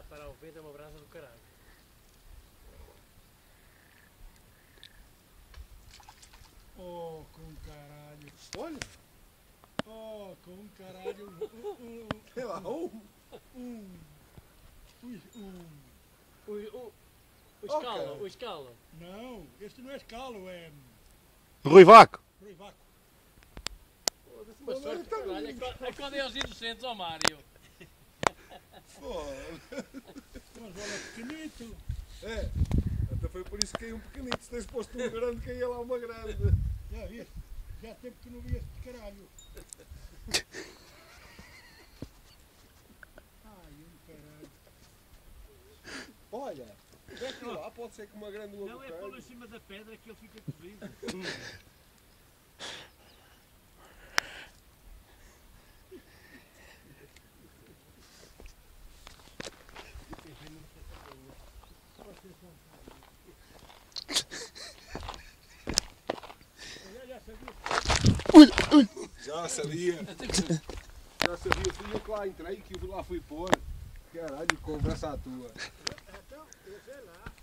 parar o vento é uma brasa do caralho. Oh, com caralho. Olha. Oh, com caralho. É lá, O escalo, o escalo. Não, este não é escalo, é Ruivaco. ruivaco. Foda-se, uma sorte do caralho. Acordem aos inocentes, ó Mário. Mas olha, pequenito. É. Até foi por isso que caiu um pequenito. Se tens posto um grande, caía lá uma grande. Já viste? Já há tempo que não vi este caralho. Ai, caralho. Olha. Vê lá, pode ser que uma grande uma Não, é pô-lo em cima da pedra que ele fica cozido. Já sabia. Já sabia. Fui eu que lá entrei, que eu lá fui pôr. Caralho, conversa à tua. Então, eu sei lá.